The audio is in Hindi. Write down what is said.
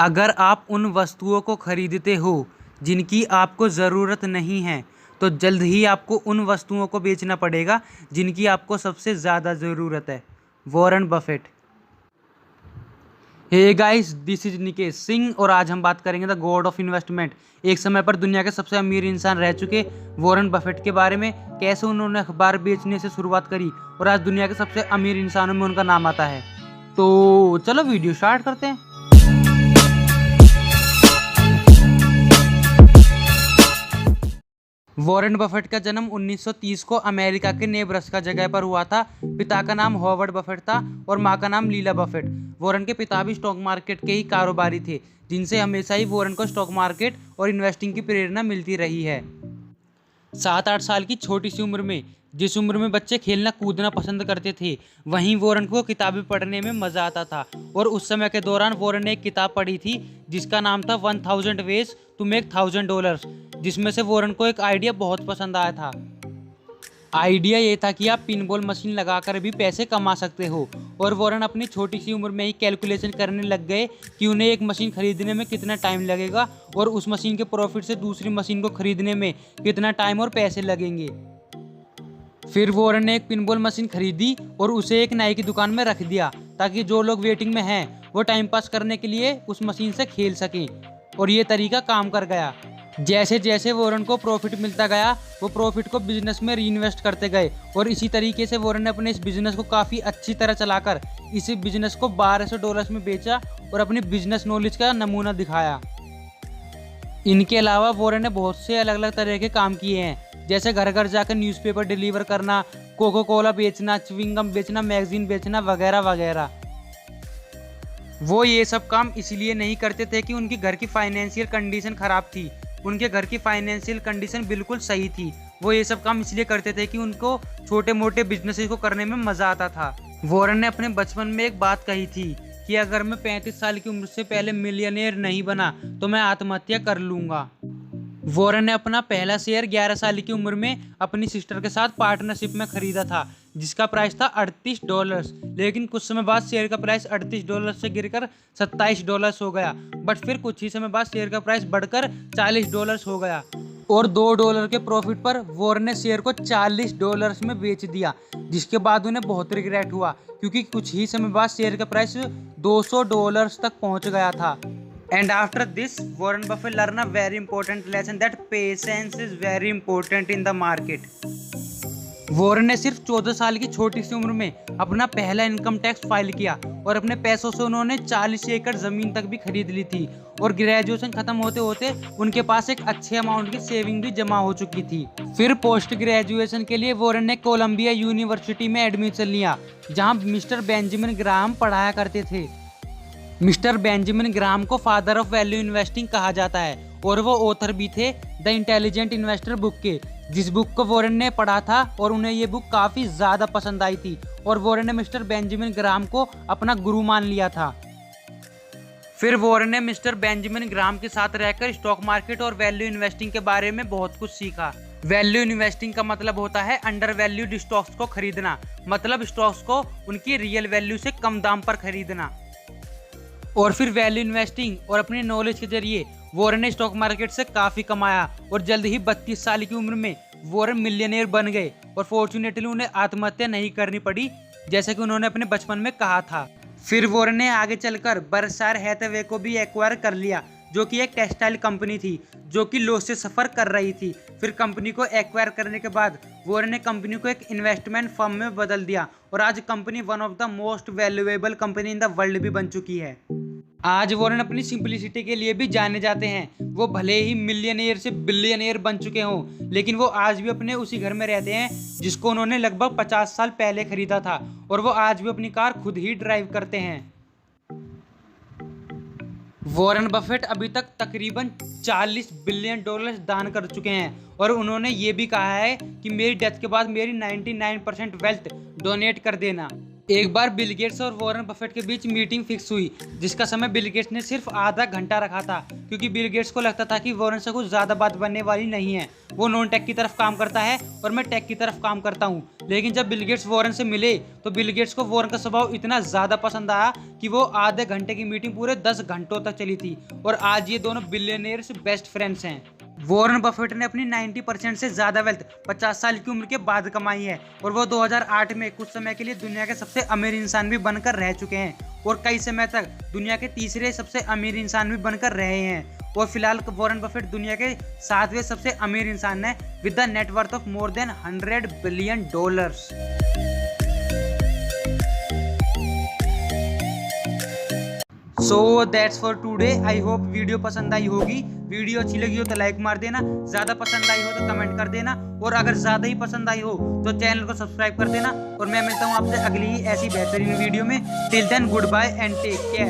अगर आप उन वस्तुओं को खरीदते हो जिनकी आपको ज़रूरत नहीं है तो जल्द ही आपको उन वस्तुओं को बेचना पड़ेगा जिनकी आपको सबसे ज़्यादा ज़रूरत है। Warren Buffett. Hey guys, this is Nikesh Singh और आज हम बात करेंगे द गॉड ऑफ इन्वेस्टमेंट, एक समय पर दुनिया के सबसे अमीर इंसान रह चुके वॉरेन बफेट के बारे में। कैसे उन्होंने अखबार बेचने से शुरुआत करी और आज दुनिया के सबसे अमीर इंसानों में उनका नाम आता है। तो चलो वीडियो स्टार्ट करते हैं। वॉरेन बफेट का जन्म 1930 को अमेरिका के नेब्रास्का जगह पर हुआ था। पिता का नाम हॉवर्ड बफेट था और मां का नाम लीला बफेट। वॉरेन के पिता भी स्टॉक मार्केट के ही कारोबारी थे, जिनसे हमेशा ही वॉरेन को स्टॉक मार्केट और इन्वेस्टिंग की प्रेरणा मिलती रही है। 7-8 साल की छोटी सी उम्र में, जिस उम्र में बच्चे खेलना कूदना पसंद करते थे, वहीं वॉरेन को किताबें पढ़ने में मज़ा आता था। और उस समय के दौरान वॉरेन ने एक किताब पढ़ी थी जिसका नाम था 1000 वेज टू मेक $1000, जिसमें से वॉरेन को एक आइडिया बहुत पसंद आया था। आइडिया ये था कि आप पिनबॉल मशीन लगाकर भी पैसे कमा सकते हो। और वॉरेन अपनी छोटी सी उम्र में ही कैलकुलेशन करने लग गए कि उन्हें एक मशीन खरीदने में कितना टाइम लगेगा और उस मशीन के प्रॉफिट से दूसरी मशीन को खरीदने में कितना टाइम और पैसे लगेंगे। फिर वॉरेन ने एक पिनबॉल मशीन खरीदी और उसे एक नाई की दुकान में रख दिया ताकि जो लोग वेटिंग में हैं वो टाइम पास करने के लिए उस मशीन से खेल सकें। और ये तरीका काम कर गया। जैसे जैसे वॉरेन को प्रॉफिट मिलता गया, वो प्रॉफिट को बिजनेस में रीइन्वेस्ट करते गए और इसी तरीके से वॉरेन ने अपने इस बिजनेस को काफ़ी अच्छी तरह चलाकर इस बिजनेस को $1200 में बेचा और अपनी बिजनेस नॉलेज का नमूना दिखाया। इनके अलावा वॉरेन ने बहुत से अलग अलग तरह के काम किए हैं, जैसे घर घर जाकर न्यूज़पेपर डिलीवर करना, कोको कोला बेचना, च्युइंगम बेचना, मैगजीन बेचना वगैरह वगैरह। वो ये सब काम इसलिए नहीं करते थे कि उनकी घर की फाइनेंशियल कंडीशन खराब थी। उनके घर की फाइनेंशियल कंडीशन बिल्कुल सही थी। वो ये सब काम इसलिए करते थे कि उनको छोटे मोटे बिजनेसेस को करने में मज़ा आता था। वॉरेन ने अपने बचपन में एक बात कही थी कि अगर मैं 35 साल की उम्र से पहले मिलियनेयर नहीं बना तो मैं आत्महत्या कर लूँगा। वॉरेन ने अपना पहला शेयर 11 साल की उम्र में अपनी सिस्टर के साथ पार्टनरशिप में खरीदा था, जिसका प्राइस था $38। लेकिन कुछ समय बाद शेयर का प्राइस $38 से गिरकर $27 हो गया। बट फिर कुछ ही समय बाद शेयर का प्राइस बढ़कर $40 हो गया और $2 के प्रॉफिट पर वॉरेन ने शेयर को $40 में बेच दिया, जिसके बाद उन्हें बहुत रिग्रेट हुआ क्योंकि कुछ ही समय बाद शेयर का प्राइस $200 तक पहुंच गया था। And after this, Warren Buffett learned a very important lesson that patience is very important in the market. Warren ने सिर्फ 14 साल की छोटी सी उम्र में अपना पहला इनकम टैक्स फाइल किया और अपने पैसों से उन्होंने 40 एकड़ जमीन तक भी खरीद ली थी। और ग्रेजुएशन खत्म होते होते उनके पास एक अच्छे अमाउंट की सेविंग भी जमा हो चुकी थी। फिर पोस्ट ग्रेजुएशन के लिए वॉरेन ने कोलंबिया यूनिवर्सिटी में एडमिशन लिया, जहां मिस्टर बेंजामिन ग्राहम पढ़ाया करते थे। मिस्टर बेंजामिन ग्राहम को फादर ऑफ वैल्यू इन्वेस्टिंग कहा जाता है और वो ऑथर भी थे द इंटेलिजेंट इन्वेस्टर बुक के, जिस बुक को वॉरेन ने पढ़ा था और उन्हें ये बुक काफ़ी ज़्यादा पसंद आई थी और वॉरेन ने मिस्टर बेंजामिन ग्राहम को अपना गुरु मान लिया था। फिर वॉरेन ने मिस्टर बेंजामिन ग्राहम के साथ रहकर स्टॉक मार्केट और वैल्यू इन्वेस्टिंग के बारे में बहुत कुछ सीखा। वैल्यू इन्वेस्टिंग का मतलब होता है अंडर वैल्यूड स्टॉक्स को खरीदना, मतलब स्टॉक्स को उनकी रियल वैल्यू से कम दाम पर खरीदना। और फिर वैल्यू इन्वेस्टिंग और अपने नॉलेज के जरिए वॉरेन ने स्टॉक मार्केट से काफ़ी कमाया और जल्द ही 32 साल की उम्र में वॉरेन मिलियनेयर बन गए और फॉर्चुनेटली उन्हें आत्महत्या नहीं करनी पड़ी, जैसे कि उन्होंने अपने बचपन में कहा था। फिर वॉरेन ने आगे चलकर बर्कशायर हैथवे को भी एक्वायर कर लिया, जो कि एक टेक्सटाइल कंपनी थी जो कि लॉस से सफ़र कर रही थी। फिर कंपनी को एक्वायर करने के बाद वॉरेन ने कंपनी को एक इन्वेस्टमेंट फर्म में बदल दिया और आज company one of the most valuable company in the world भी बन चुकी है। आज वॉरेन अपनी सिंपलिसिटी के लिए भी जाने जाते हैं। वो भले ही मिलियनेयर से बिलियनेयर बन चुके हों, लेकिन वो आज भी अपने उसी घर में रहते हैं जिसको उन्होंने लगभग 50 साल पहले खरीदा था और वो आज भी अपनी कार खुद ही ड्राइव करते हैं। वॉरेन बफेट अभी तक तकरीबन $40 बिलियन दान कर चुके हैं और उन्होंने ये भी कहा है कि मेरी डेथ के बाद मेरी 99% वेल्थ डोनेट कर देना। एक बार बिल गेट्स और वॉरेन बफेट के बीच मीटिंग फिक्स हुई, जिसका समय बिल गेट्स ने सिर्फ आधा घंटा रखा था, क्योंकि बिल गेट्स को लगता था कि वॉरेन से कुछ ज़्यादा बात बनने वाली नहीं है। वो नॉन टेक की तरफ काम करता है और मैं टेक की तरफ काम करता हूँ। लेकिन जब बिल गेट्स वॉरेन से मिले तो बिल गेट्स को वॉरेन का स्वभाव इतना ज़्यादा पसंद आया कि वो आधे घंटे की मीटिंग पूरे 10 घंटों तक चली थी, और आज ये दोनों बिलियनियर्स बेस्ट फ्रेंड्स हैं। वॉरेन बफेट ने अपनी 90% से ज़्यादा वेल्थ 50 साल की उम्र के बाद कमाई है, और वो 2008 में कुछ समय के लिए दुनिया के सबसे अमीर इंसान भी बनकर रह चुके हैं, और कई समय तक दुनिया के तीसरे सबसे अमीर इंसान भी बनकर रहे हैं। और फिलहाल वॉरेन बफेट दुनिया के 7वें सबसे अमीर इंसान है with the net worth of more than $100 billion. So that's for today. I hope video पसंद आई होगी। वीडियो अच्छी लगी हो तो लाइक मार देना, ज़्यादा पसंद आई हो तो कमेंट कर देना, और अगर ज़्यादा ही पसंद आई हो तो चैनल को सब्सक्राइब कर देना। और मैं मिलता हूँ आपसे अगली ही ऐसी बेहतरीन वीडियो में। Till then good bye and take care.